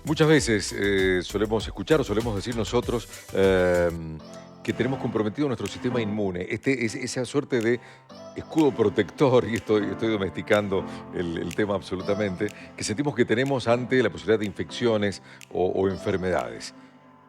Muchas veces solemos escuchar o solemos decir nosotros que tenemos comprometido nuestro sistema inmune, esa suerte de escudo protector, y estoy domesticando el tema absolutamente, que sentimos que tenemos ante la posibilidad de infecciones o enfermedades.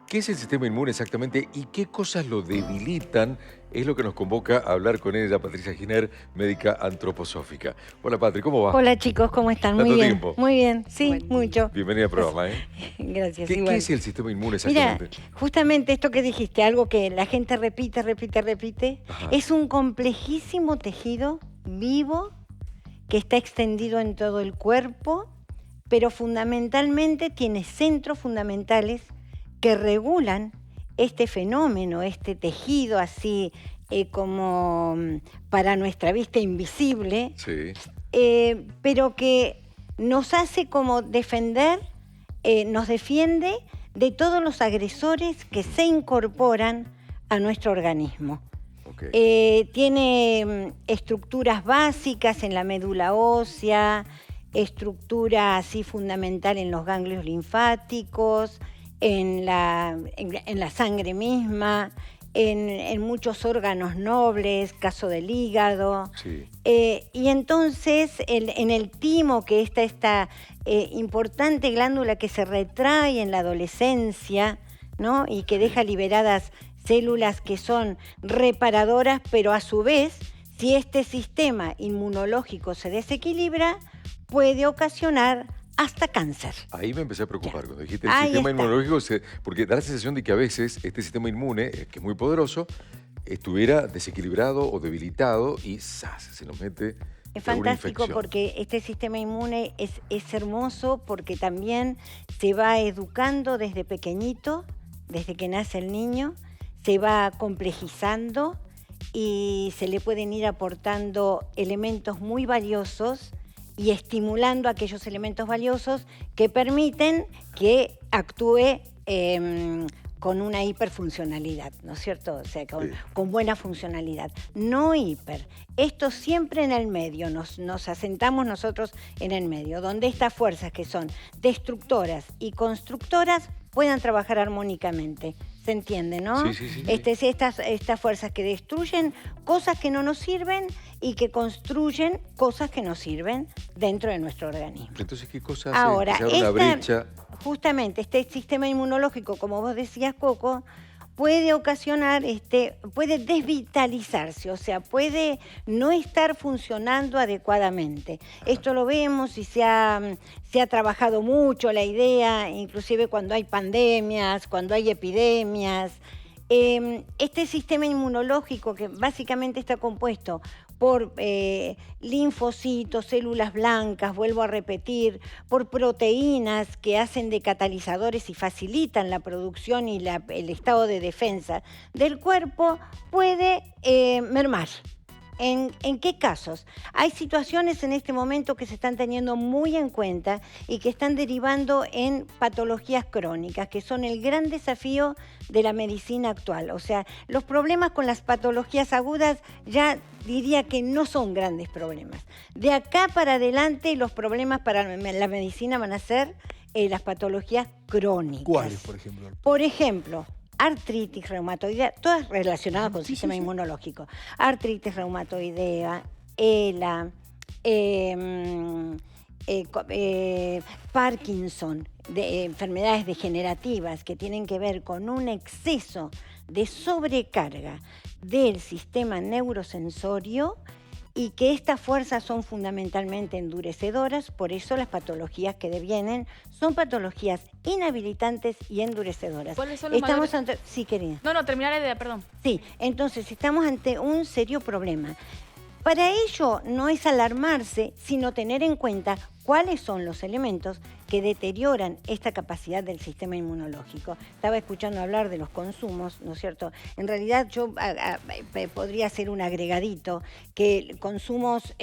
¿Qué es el sistema inmune exactamente y qué cosas lo debilitan? Es lo que nos convoca a hablar con ella, Patricia Giner, médica antroposófica. Hola, Patri, ¿cómo va? Hola chicos, ¿cómo están? Tanto tiempo. Muy bien, sí, Buen día. mucho. Bienvenida al programa, ¿eh? Gracias, ¿Qué igual. es el sistema inmune Mira, exactamente? justamente esto que dijiste, algo que la gente repite, Ajá. es un complejísimo tejido vivo que está extendido en todo el cuerpo, pero fundamentalmente tiene centros fundamentales que regulan este fenómeno, este tejido así como para nuestra vista invisible, Sí. pero que nos hace como defender, nos defiende de todos los agresores que se incorporan a nuestro organismo. Ok. Tiene estructuras básicas en la médula ósea, estructura así fundamental en los ganglios linfáticos, en la sangre misma, en muchos órganos nobles, caso del hígado. Sí. Y entonces en el timo, que está esta importante glándula que se retrae en la adolescencia, ¿no? Y que deja liberadas células que son reparadoras, pero a su vez, si este sistema inmunológico se desequilibra, puede ocasionar hasta cáncer. Ahí me empecé a preocupar cuando dijiste el Ahí sistema está. inmunológico, porque da la sensación de que a veces este sistema inmune, que es muy poderoso, estuviera desequilibrado o debilitado y ¡zas!, se nos mete Es alguna fantástico infección. porque este sistema inmune es hermoso porque también se va educando desde pequeñito, desde que nace el niño, se va complejizando y se le pueden ir aportando elementos muy valiosos y estimulando aquellos elementos valiosos que permiten que actúe con una hiperfuncionalidad, ¿no es cierto? O sea, Sí. con buena funcionalidad, no hiper. Esto siempre en el medio, nos asentamos nosotros en el medio, donde estas fuerzas que son destructoras y constructoras puedan trabajar armónicamente. ¿Se entiende, no? Sí. Estas fuerzas que destruyen cosas que no nos sirven y que construyen cosas que nos sirven dentro de nuestro organismo. Entonces, ¿qué cosa hace Ahora, que se abra una brecha? justamente este sistema inmunológico, como vos decías, Coco, puede ocasionar, puede desvitalizarse, o sea, puede no estar funcionando adecuadamente. Esto lo vemos y se ha trabajado mucho la idea, inclusive cuando hay pandemias, cuando hay epidemias. Este sistema inmunológico, que básicamente está compuesto por linfocitos, células blancas, vuelvo a repetir, por proteínas que hacen de catalizadores y facilitan la producción y el estado de defensa del cuerpo, puede mermar. ¿En qué casos? Hay situaciones en este momento que se están teniendo muy en cuenta y que están derivando en patologías crónicas, que son el gran desafío de la medicina actual. O sea, los problemas con las patologías agudas ya diría que no son grandes problemas. De acá para adelante los problemas para la medicina van a ser las patologías crónicas. ¿Cuáles, por ejemplo? Por ejemplo, artritis reumatoidea, todas relacionadas con el sistema inmunológico. Artritis reumatoidea, ELA, Parkinson, enfermedades degenerativas que tienen que ver con un exceso de sobrecarga del sistema neurosensorio, y que estas fuerzas son fundamentalmente endurecedoras, por eso las patologías que devienen son patologías inhabilitantes y endurecedoras. ¿Cuáles son los mayores? Sí, querida. No, terminar la idea, perdón. Sí, entonces estamos ante un serio problema. Para ello no es alarmarse, sino tener en cuenta cuáles son los elementos que deterioran esta capacidad del sistema inmunológico. Estaba escuchando hablar de los consumos, ¿no es cierto? En realidad yo podría hacer un agregadito, que consumos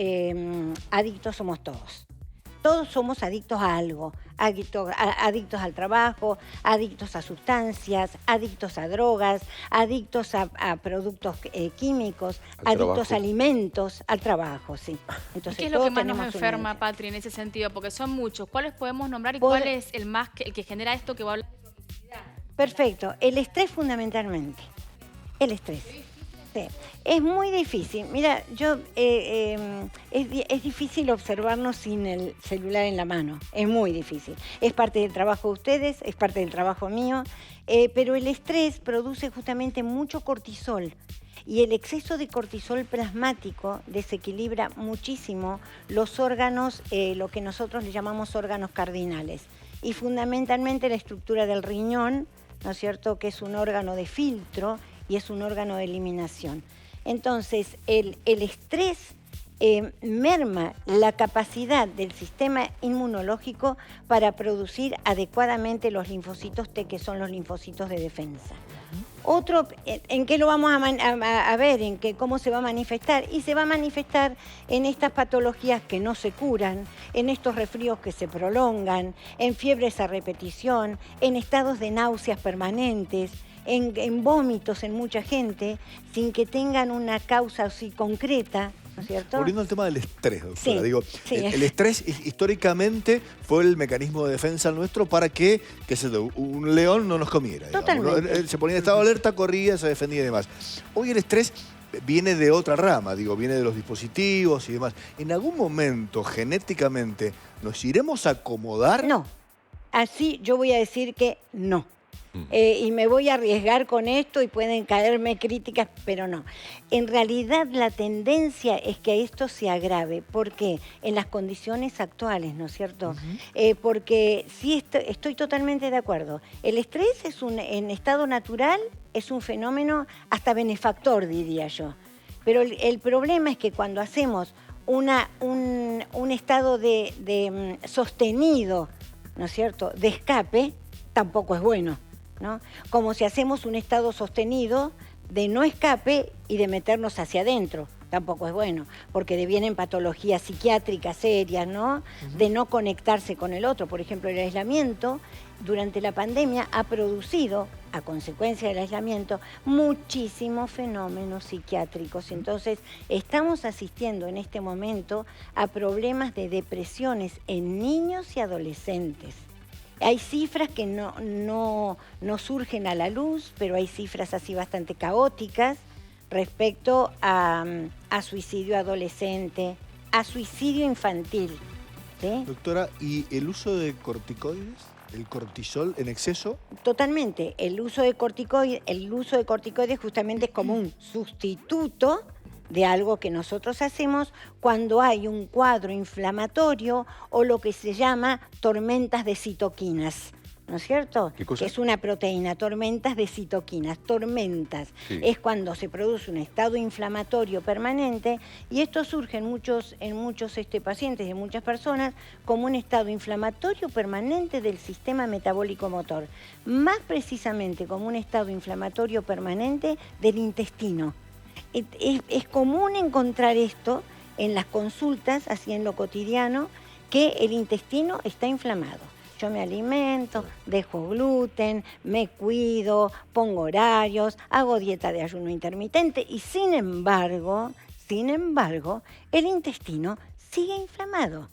adictos somos todos. todos somos adictos a algo, adictos al trabajo, adictos a sustancias, adictos a drogas, adictos a productos químicos, adictos a alimentos, al trabajo, sí. Entonces, ¿qué es lo que más nos enferma, Patri, en ese sentido? Porque son muchos. ¿Cuáles podemos nombrar y cuál es el que genera esto que va a hablar de obesidad? Perfecto. El estrés fundamentalmente. El estrés. Sí. Es muy difícil. Mira, es difícil observarnos sin el celular en la mano. Es muy difícil. Es parte del trabajo de ustedes, es parte del trabajo mío, pero el estrés produce justamente mucho cortisol. Y el exceso de cortisol plasmático desequilibra muchísimo los órganos, lo que nosotros le llamamos órganos cardinales. Y fundamentalmente la estructura del riñón, ¿no es cierto?, que es un órgano de filtro y es un órgano de eliminación. Entonces, el estrés merma la capacidad del sistema inmunológico para producir adecuadamente los linfocitos T, que son los linfocitos de defensa. Otro, ¿en qué lo vamos a ver? ¿En cómo se va a manifestar? Y se va a manifestar en estas patologías que no se curan, en estos resfríos que se prolongan, en fiebres a repetición, en estados de náuseas permanentes, en vómitos en mucha gente, sin que tengan una causa así concreta, ¿no es cierto? Volviendo al tema del estrés, doctora, sí, digo, sí, el estrés históricamente fue el mecanismo de defensa nuestro para que, qué sé yo, un león no nos comiera. Totalmente. Él se ponía en estado de alerta, corría, se defendía y demás. Hoy el estrés viene de otra rama, digo, viene de los dispositivos y demás. ¿En algún momento, genéticamente, nos iremos a acomodar? No. Así yo voy a decir que no. Y me voy a arriesgar con esto y pueden caerme críticas, pero no. En realidad la tendencia es que esto se agrave. ¿Por qué? En las condiciones actuales, ¿no es cierto? Porque sí estoy totalmente de acuerdo. El estrés en estado natural es un fenómeno hasta benefactor, diría yo. Pero el problema es que cuando hacemos un estado de sostenido, ¿no es cierto?, de escape, tampoco es bueno, ¿no? Como si hacemos un estado sostenido de no escape y de meternos hacia adentro, tampoco es bueno, porque devienen patologías psiquiátricas serias, ¿no? De no conectarse con el otro. Por ejemplo, el aislamiento durante la pandemia ha producido, a consecuencia del aislamiento, muchísimos fenómenos psiquiátricos. Entonces, estamos asistiendo en este momento a problemas de depresiones en niños y adolescentes. Hay cifras que no surgen a la luz, pero hay cifras así bastante caóticas respecto a suicidio adolescente, a suicidio infantil. ¿Sí? Doctora, ¿y el uso de corticoides? ¿El cortisol en exceso? Totalmente. El uso de corticoides justamente es como un sustituto de algo que nosotros hacemos cuando hay un cuadro inflamatorio o lo que se llama tormentas de citoquinas, ¿no es cierto? ¿Qué cosa? Que es una proteína, tormentas de citoquinas, tormentas. Sí. Es cuando se produce un estado inflamatorio permanente y esto surge en muchos pacientes, en muchas personas, como un estado inflamatorio permanente del sistema metabólico motor. Más precisamente como un estado inflamatorio permanente del intestino. Es común encontrar esto en las consultas, así en lo cotidiano, que el intestino está inflamado. Yo me alimento, dejo gluten, me cuido, pongo horarios, hago dieta de ayuno intermitente y sin embargo, el intestino sigue inflamado.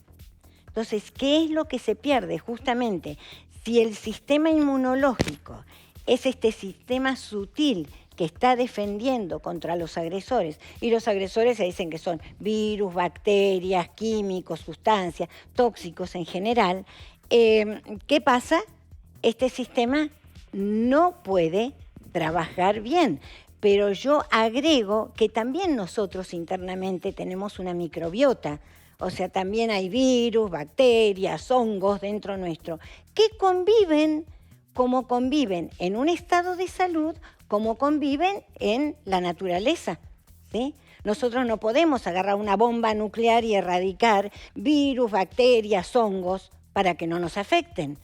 Entonces, ¿qué es lo que se pierde? Justamente, si el sistema inmunológico es este sistema sutil que está defendiendo contra los agresores, y los agresores se dicen que son virus, bacterias, químicos, sustancias, tóxicos en general, ¿qué pasa? Este sistema no puede trabajar bien. Pero yo agrego que también nosotros internamente tenemos una microbiota, o sea, también hay virus, bacterias, hongos dentro nuestro, que conviven como conviven en un estado de salud, como conviven en la naturaleza, ¿sí? Nosotros no podemos agarrar una bomba nuclear y erradicar virus, bacterias, hongos para que no nos afecten.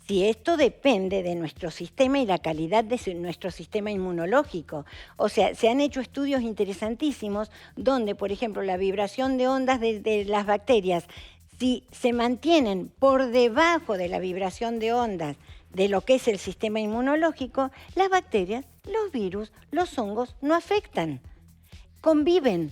Si esto depende de nuestro sistema y la calidad de nuestro sistema inmunológico. O sea, se han hecho estudios interesantísimos donde, por ejemplo, la vibración de ondas de las bacterias Si se mantienen por debajo de la vibración de ondas de lo que es el sistema inmunológico, las bacterias, los virus, los hongos no afectan, conviven.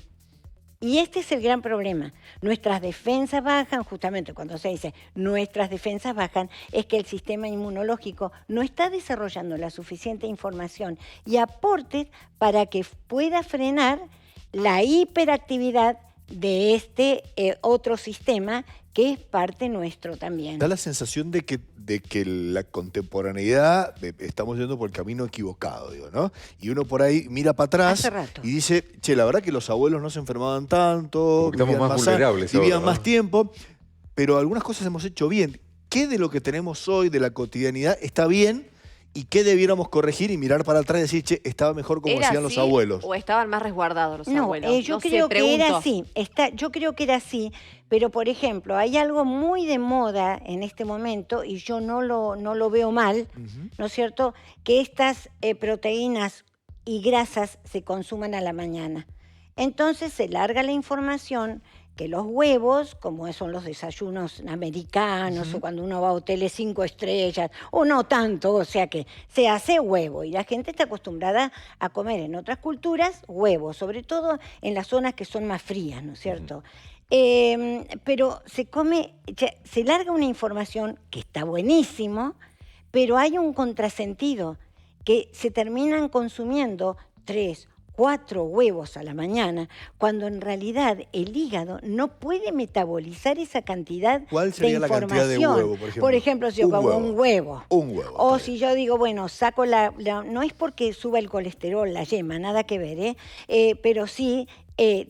Y este es el gran problema. Nuestras defensas bajan, justamente cuando se dice nuestras defensas bajan, es que el sistema inmunológico no está desarrollando la suficiente información y aportes para que pueda frenar la hiperactividad de este otro sistema que es parte nuestro también. Da la sensación de que la contemporaneidad, estamos yendo por el camino equivocado, digo, ¿no? Y uno por ahí mira para atrás y dice, che, la verdad que los abuelos no se enfermaban tanto, estamos más vulnerables vivían ahora, ¿no? más tiempo, pero algunas cosas hemos hecho bien. ¿Qué de lo que tenemos hoy, de la cotidianidad, está bien? ¿Y qué debiéramos corregir y mirar para atrás y decir, che, estaba mejor como hacían los abuelos? ¿O estaban más resguardados los abuelos? Yo creo que era así. Yo creo que era así. Pero, por ejemplo, hay algo muy de moda en este momento, y yo no lo veo mal, ¿no es cierto?, que estas proteínas y grasas se consuman a la mañana. Entonces se larga la información que los huevos, como son los desayunos americanos, o cuando uno va a hoteles 5 estrellas, o no tanto, o sea que se hace huevo, y la gente está acostumbrada a comer en otras culturas huevos, sobre todo en las zonas que son más frías, ¿no es cierto? Pero se larga una información que está buenísimo, pero hay un contrasentido, que se terminan consumiendo 3, 4 huevos a la mañana, cuando en realidad el hígado no puede metabolizar esa cantidad de información. ¿Cuál sería la cantidad de huevo, por ejemplo? Por ejemplo, si yo como un huevo. Un huevo. O si yo digo, bueno, saco no es porque suba el colesterol, la yema, nada que ver, pero sí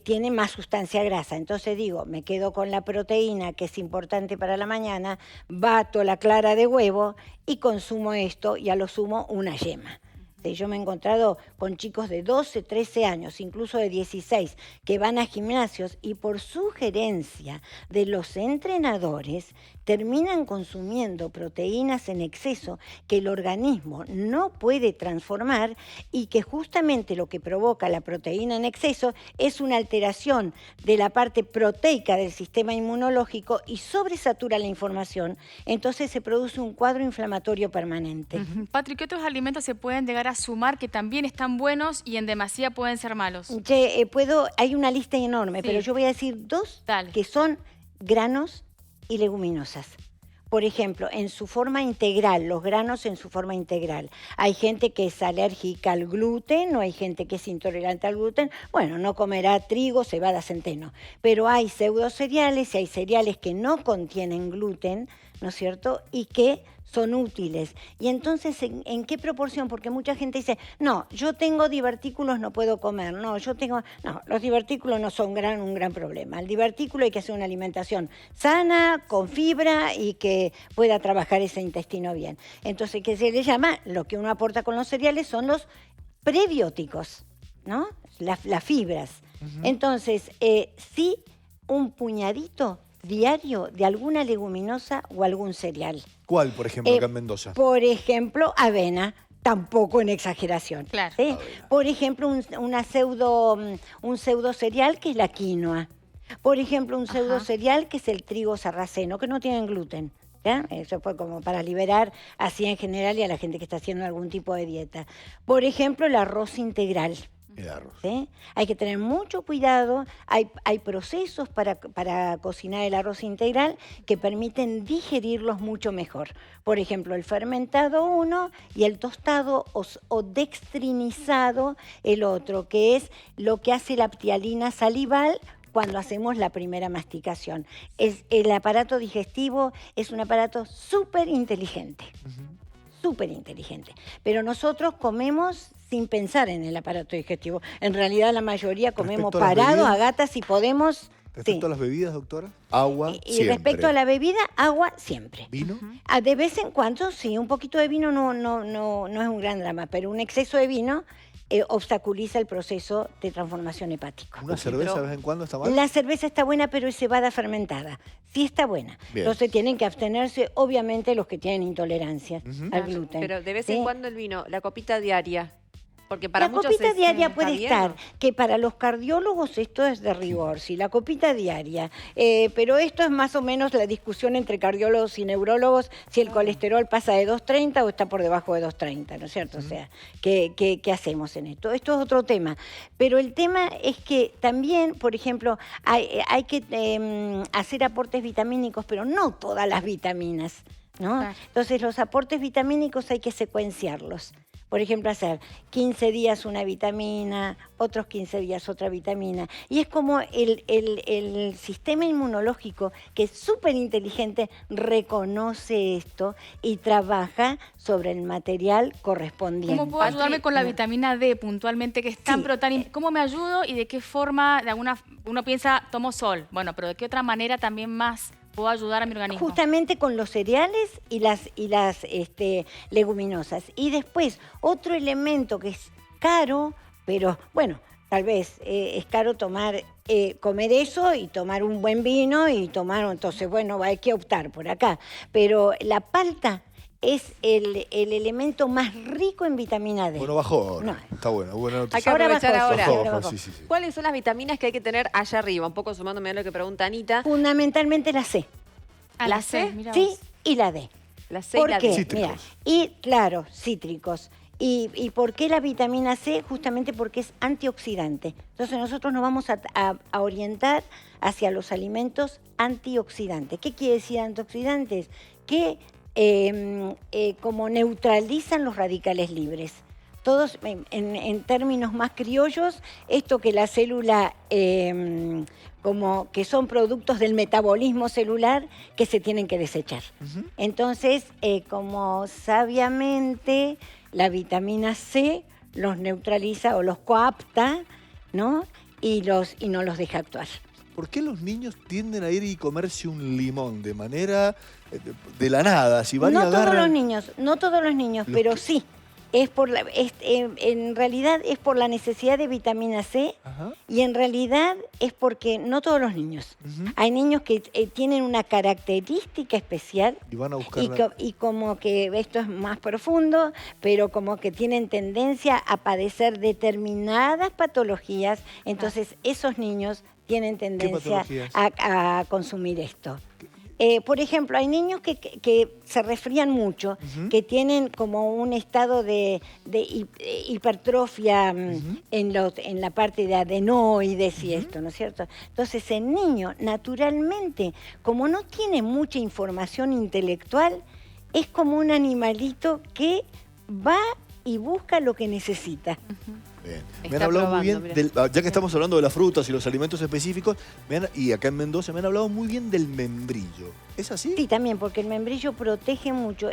tiene más sustancia grasa. Entonces digo, me quedo con la proteína, que es importante para la mañana, bato la clara de huevo y consumo esto, y a lo sumo una yema. Yo me he encontrado con chicos de 12, 13 años, incluso de 16, que van a gimnasios y por sugerencia de los entrenadores terminan consumiendo proteínas en exceso que el organismo no puede transformar, y que justamente lo que provoca la proteína en exceso es una alteración de la parte proteica del sistema inmunológico y sobresatura la información. Entonces se produce un cuadro inflamatorio permanente. Patri, ¿qué otros alimentos se pueden llegar a sumar que también están buenos y en demasía pueden ser malos? Hay una lista enorme, pero yo voy a decir 2 que son granos y leguminosas. Por ejemplo, en su forma integral, los granos en su forma integral. Hay gente que es alérgica al gluten, o hay gente que es intolerante al gluten. Bueno, no comerá trigo, cebada, centeno. Pero hay pseudocereales y hay cereales que no contienen gluten, ¿no es cierto?, y que son útiles. Y entonces, ¿en qué proporción? Porque mucha gente dice, no, yo tengo divertículos, no puedo comer. No, los divertículos no son un gran problema. El divertículo hay que hacer una alimentación sana, con fibra, y que pueda trabajar ese intestino bien. Entonces, ¿qué se le llama? Lo que uno aporta con los cereales son los prebióticos, ¿no? Las fibras. Entonces, sí, un puñadito diario de alguna leguminosa o algún cereal. ¿Cuál, por ejemplo, acá en Mendoza? Por ejemplo, avena, tampoco en exageración. Claro. ¿Sí? Por ejemplo, un pseudo cereal que es la quinoa. Por ejemplo, un pseudo cereal que es el trigo sarraceno, que no tienen gluten. ¿Ya? Eso fue como para liberar así en general y a la gente que está haciendo algún tipo de dieta. Por ejemplo, el arroz integral. El arroz. ¿Sí? Hay que tener mucho cuidado. Hay procesos para cocinar el arroz integral que permiten digerirlos mucho mejor. Por ejemplo, el fermentado uno y el tostado o dextrinizado el otro, que es lo que hace la ptialina salival cuando hacemos la primera masticación. El aparato digestivo es un aparato súper inteligente. Súper inteligente. Pero nosotros comemos sin pensar en el aparato digestivo. En realidad la mayoría comemos parados, a gatas, si podemos. Respecto a las bebidas, doctora, agua y siempre. Respecto a la bebida, agua siempre. ¿Vino? De vez en cuando, sí, un poquito de vino no es un gran drama, pero un exceso de vino obstaculiza el proceso de transformación hepática. ¿Una cerveza de vez en cuando está mal? La cerveza está buena, pero es cebada fermentada. Sí está buena. Bien. Entonces tienen que abstenerse, obviamente, los que tienen intolerancias al gluten. Pero de vez en cuando el vino, la copita diaria. Porque para la copita diaria puede estar, que para los cardiólogos esto es de rigor, sí, la copita diaria. Pero esto es más o menos la discusión entre cardiólogos y neurólogos, si el colesterol pasa de 230 o está por debajo de 230, ¿no es cierto? O sea, ¿qué hacemos en esto? Esto es otro tema. Pero el tema es que también, por ejemplo, hay que hacer aportes vitamínicos, pero no todas las vitaminas, ¿no? Claro. Entonces los aportes vitamínicos hay que secuenciarlos. Por ejemplo, hacer 15 días una vitamina, otros 15 días otra vitamina. Y es como el sistema inmunológico, que es súper inteligente, reconoce esto y trabaja sobre el material correspondiente. ¿Cómo puedo ayudarme con la vitamina D puntualmente, que es tan, pero tan... ¿Cómo me ayudo y de qué forma? Uno piensa, tomo sol. Bueno, pero ¿de qué otra manera también más puedo ayudar a mi organismo? Justamente con los cereales y las leguminosas. Y después, otro elemento que es caro, pero bueno, tal vez es caro comer eso y tomar un buen vino y tomar, entonces bueno, hay que optar por acá. Pero la palta es el elemento más rico en vitamina D. Bueno, bajó ahora. No. Está bueno, buena noticia. Hay que aprovechar ahora. Bajó. Sí. ¿Cuáles son las vitaminas que hay que tener allá arriba? Un poco sumándome a lo que pregunta Anita. Fundamentalmente la C. ¿La C? Sí, y la D. La C y la D. Cítricos. Mira, y claro, cítricos. ¿Y por qué la vitamina C? Justamente porque es antioxidante. Entonces nosotros nos vamos a orientar hacia los alimentos antioxidantes. ¿Qué quiere decir antioxidantes? Que como neutralizan los radicales libres. Todos, en términos más criollos, esto que la célula, como que son productos del metabolismo celular que se tienen que desechar. Entonces, como sabiamente la vitamina C los neutraliza o los coapta, ¿no? Y no los deja actuar. ¿Por qué los niños tienden a ir y comerse un limón de manera de la nada? Si van no todos los niños, pero sí. En realidad es por la necesidad de vitamina C. Ajá. Y en realidad es porque no todos los niños. Hay niños que tienen una característica especial y van a buscarla. Y como que esto es más profundo, pero como que tienen tendencia a padecer determinadas patologías. Entonces esos niños tienen tendencia a consumir esto. Por ejemplo, hay niños que se resfrían mucho, que tienen como un estado de hipertrofia en la parte de adenoides y esto, ¿no es cierto? Entonces, el niño, naturalmente, como no tiene mucha información intelectual, es como un animalito que va y busca lo que necesita. Bien. Me han hablado muy bien, ya que estamos hablando de las frutas y los alimentos específicos, y acá en Mendoza me han hablado muy bien del membrillo. ¿Es así? Sí, también, porque el membrillo protege mucho.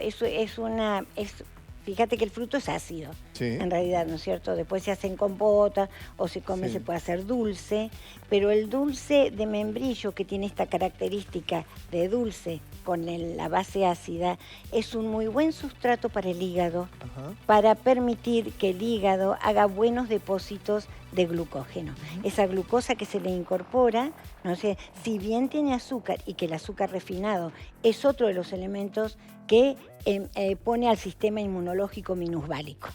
Fíjate que el fruto es ácido, en realidad, ¿no es cierto? Después se hacen compotas o se come, se puede hacer dulce, pero el dulce de membrillo, que tiene esta característica de dulce con la base ácida, es un muy buen sustrato para el hígado, para permitir que el hígado haga buenos depósitos de glucógeno. Esa glucosa que se le incorpora, no sé, si bien tiene azúcar y que el azúcar refinado es otro de los elementos que pone al sistema inmunológico minusválico.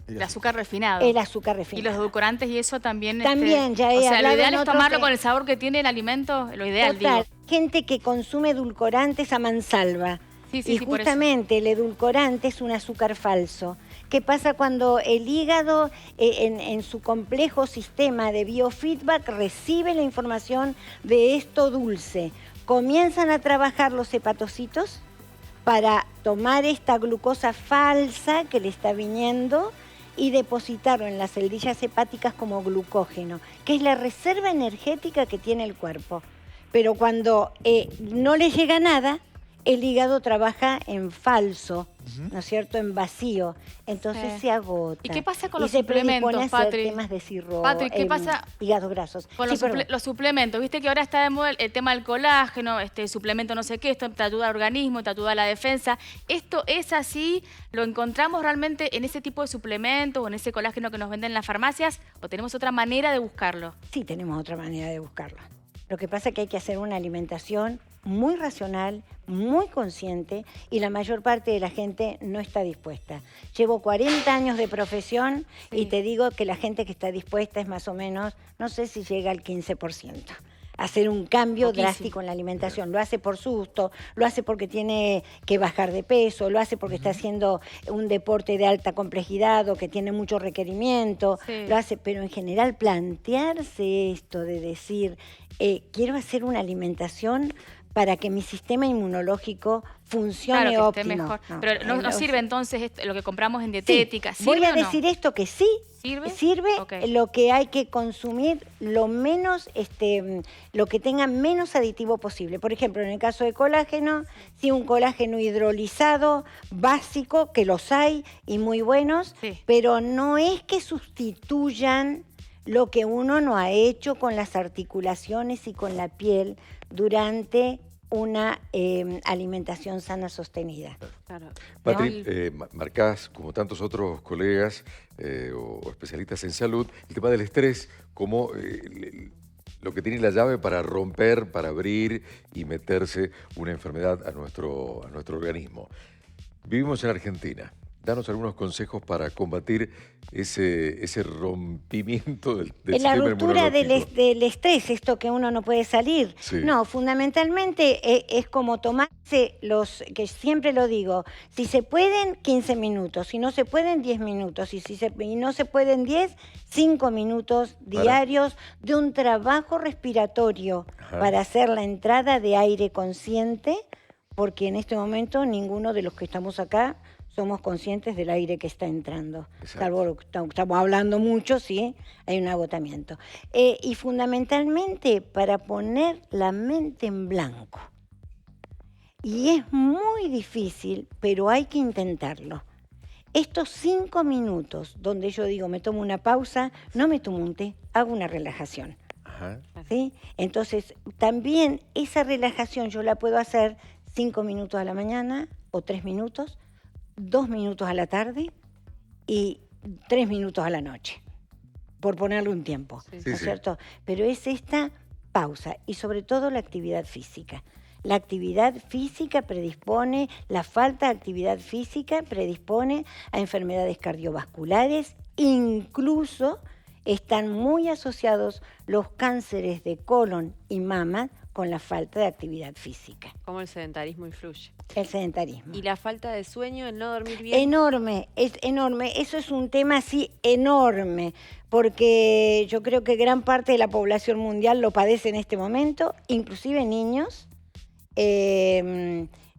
El azúcar refinado. El azúcar refinado. Y los edulcorantes y eso también. También, ya he hablado. O sea, lo ideal es tomarlo con el sabor que tiene el alimento, lo ideal, total, digo. Gente que consume edulcorantes a mansalva. Y justamente el edulcorante es un azúcar falso. ¿Qué pasa cuando el hígado, en su complejo sistema de biofeedback, recibe la información de esto dulce? Comienzan a trabajar los hepatocitos para tomar esta glucosa falsa que le está viniendo y depositarlo en las celdillas hepáticas como glucógeno, que es la reserva energética que tiene el cuerpo. Pero cuando no le llega nada, el hígado trabaja en falso, ¿no es cierto?, en vacío. Entonces se agota. ¿Y qué pasa con los suplementos, Patri? Temas de cirrosis, Patri, ¿qué pasa hígados grasos? Con los suplementos. Viste que ahora está de moda el tema del colágeno, suplemento no sé qué, esto te ayuda al organismo, te ayuda a la defensa. ¿Esto es así? ¿Lo encontramos realmente en ese tipo de suplementos o en ese colágeno que nos venden en las farmacias? ¿O tenemos otra manera de buscarlo? Sí, tenemos otra manera de buscarlo. Lo que pasa es que hay que hacer una alimentación muy racional, muy consciente y la mayor parte de la gente no está dispuesta. Llevo 40 años de profesión y te digo que la gente que está dispuesta es más o menos, no sé si llega al 15%. Hacer un cambio drástico en la alimentación. Lo hace por susto, lo hace porque tiene que bajar de peso, lo hace porque está haciendo un deporte de alta complejidad o que tiene mucho requerimiento, lo hace, pero en general plantearse esto de decir, quiero hacer una alimentación para que mi sistema inmunológico funcione claro, que esté óptimo. mejor. Pero no sirve entonces lo que compramos en dietética. Sí, voy a ¿Sirve o no? decir esto que sí. ¿Sirve? Okay. Lo que hay que consumir lo menos, lo que tenga menos aditivo posible. Por ejemplo, en el caso de colágeno, sí, un colágeno hidrolizado básico, que los hay y muy buenos, pero no es que sustituyan lo que uno no ha hecho con las articulaciones y con la piel durante una alimentación sana sostenida. Claro. Patri, marcás, como tantos otros colegas o especialistas en salud, el tema del estrés como lo que tiene la llave para romper, para abrir y meterse una enfermedad a nuestro organismo. Vivimos en Argentina. Danos algunos consejos para combatir ese rompimiento del la sistema ruptura inmunológico. del estrés, esto que uno no puede salir. Sí. No, fundamentalmente es como tomarse que siempre lo digo, si se pueden, 15 minutos, si no se pueden, 10 minutos, y no se pueden 10, 5 minutos diarios de un trabajo respiratorio para hacer la entrada de aire consciente, porque en este momento ninguno de los que estamos acá somos conscientes del aire que está entrando. Salvo que estamos hablando mucho, sí, hay un agotamiento. Y fundamentalmente para poner la mente en blanco. Y es muy difícil, pero hay que intentarlo. Estos 5 minutos donde yo digo, me tomo una pausa, no me tomo un té, hago una relajación. ¿Sí? Entonces, también esa relajación yo la puedo hacer 5 minutos a la mañana o 3 minutos, 2 minutos a la tarde y 3 minutos a la noche, por ponerle un tiempo, ¿no es cierto? Pero es esta pausa y sobre todo la actividad física. La actividad física predispone, la falta de actividad física predispone a enfermedades cardiovasculares, incluso están muy asociados los cánceres de colon y mama con la falta de actividad física. ¿Cómo el sedentarismo influye? El sedentarismo. ¿Y la falta de sueño, el no dormir bien? Enorme, es enorme. Eso es un tema así enorme, porque yo creo que gran parte de la población mundial lo padece en este momento, inclusive niños,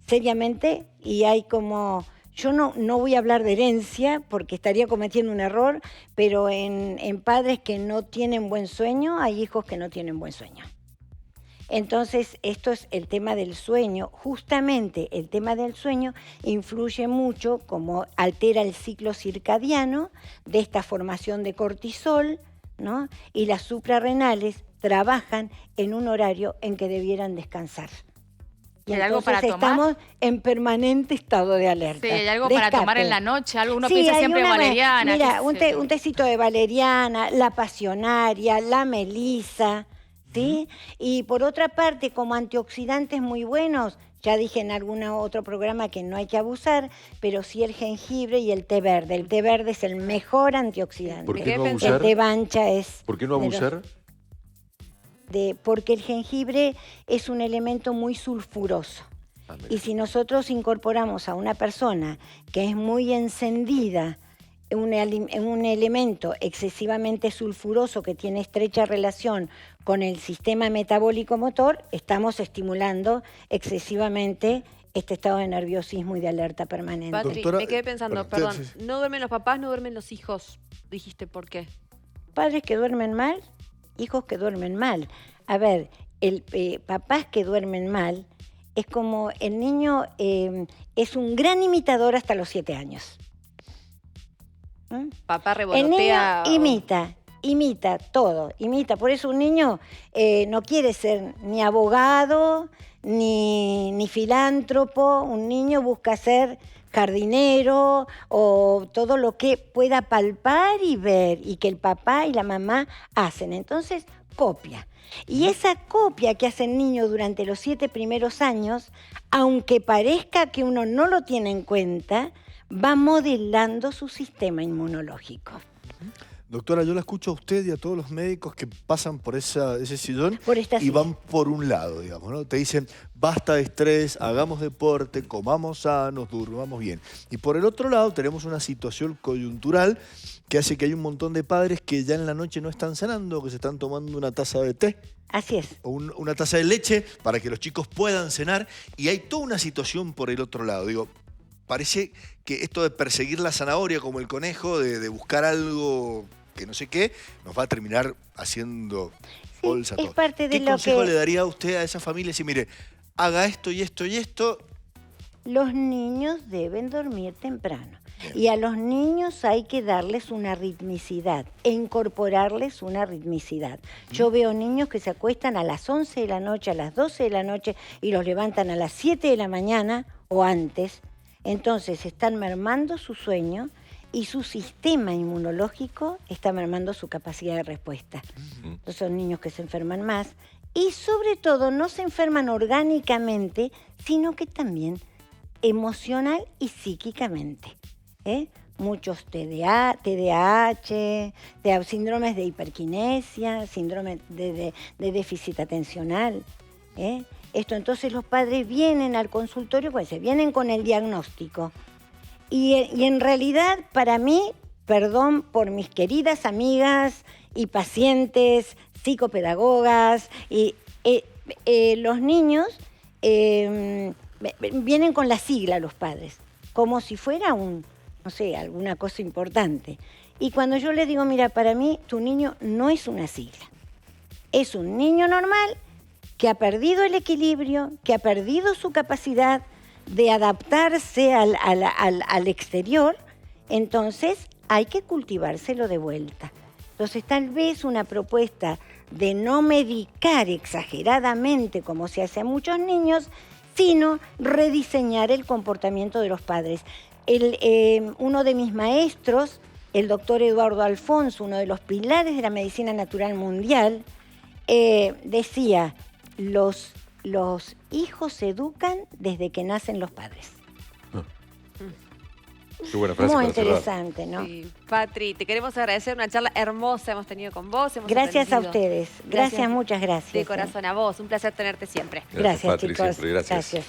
seriamente, y hay como... Yo no voy a hablar de herencia porque estaría cometiendo un error, pero en padres que no tienen buen sueño, hay hijos que no tienen buen sueño. Entonces, esto es el tema del sueño. Justamente el tema del sueño influye mucho, como altera el ciclo circadiano de esta formación de cortisol, ¿no? Y las suprarrenales trabajan en un horario en que debieran descansar. Y ¿hay algo para tomar? Estamos en permanente estado de alerta. Sí, hay algo para tomar en la noche, algo uno piensa siempre valeriana. Mira, un tecito de valeriana, la pasionaria, la melisa, ¿sí? Y por otra parte, como antioxidantes muy buenos, ya dije en algún otro programa que no hay que abusar, pero sí el jengibre y el té verde. El té verde es el mejor antioxidante. ¿Por qué no abusar? El té bancha es... ¿Por qué no abusar? Porque el jengibre es un elemento muy sulfuroso. Y si nosotros incorporamos a una persona que es muy encendida, un elemento excesivamente sulfuroso que tiene estrecha relación con el sistema metabólico motor, estamos estimulando excesivamente este estado de nerviosismo y de alerta permanente. Patri, Doctora, me quedé pensando, perdón, no duermen los papás, no duermen los hijos. Dijiste, ¿por qué? Padres que duermen mal, hijos que duermen mal. A ver, papás que duermen mal, es como el niño es un gran imitador hasta los 7 años. Papá El revolotea. niño imita todo, imita. Por eso un niño no quiere ser ni abogado, ni filántropo. Un niño busca ser jardinero o todo lo que pueda palpar y ver y que el papá y la mamá hacen. Entonces, copia. Y esa copia que hace el niño durante los 7 primeros años, aunque parezca que uno no lo tiene en cuenta, va modelando su sistema inmunológico. Doctora, yo la escucho a usted y a todos los médicos que pasan por ese sillón Por esta y silla. van por un lado, digamos, ¿no? Te dicen, basta de estrés, hagamos deporte, comamos sanos, durmamos bien. Y por el otro lado tenemos una situación coyuntural que hace que hay un montón de padres que ya en la noche no están cenando, que se están tomando una taza de té Así es. o una taza de leche para que los chicos puedan cenar, y hay toda una situación por el otro lado. Digo, parece que esto de perseguir la zanahoria como el conejo, de buscar algo que no sé qué, nos va a terminar haciendo bolsa es todo. parte de ¿Qué lo consejo que- le daría a usted a esa familia si, mire, haga esto y esto y esto? Los niños deben dormir temprano. Bien. Y a los niños hay que darles una ritmicidad e incorporarles una ritmicidad. Yo veo niños que se acuestan a las 11 de la noche, a las 12 de la noche y los levantan a las 7 de la mañana o antes. Entonces están mermando su sueño y su sistema inmunológico está mermando su capacidad de respuesta. Entonces son niños que se enferman más y sobre todo no se enferman orgánicamente, sino que también emocional y psíquicamente. Muchos TDAH, síndromes de hiperquinesia, síndrome de déficit atencional. Esto, entonces los padres vienen al consultorio, pues se vienen con el diagnóstico. Y en realidad, para mí, perdón por mis queridas amigas y pacientes, psicopedagogas, y los niños vienen con la sigla los padres, como si fuera no sé, alguna cosa importante. Y cuando yo les digo, mira, para mí tu niño no es una sigla, es un niño normal que ha perdido el equilibrio, que ha perdido su capacidad de adaptarse al exterior, entonces hay que cultivárselo de vuelta. Entonces tal vez una propuesta de no medicar exageradamente como se hace a muchos niños, sino rediseñar el comportamiento de los padres. Uno de mis maestros, el doctor Eduardo Alfonso, uno de los pilares de la medicina natural mundial, decía, los hijos se educan desde que nacen los padres. Qué buena frase Muy para cerrar. interesante, ¿no? Sí. Patri, te queremos agradecer, una charla hermosa hemos tenido con vos. Hemos Gracias a aprendido. ustedes. Gracias, muchas gracias. De corazón a vos, un placer tenerte siempre. Gracias, Patri, chicos. siempre, gracias. Gracias.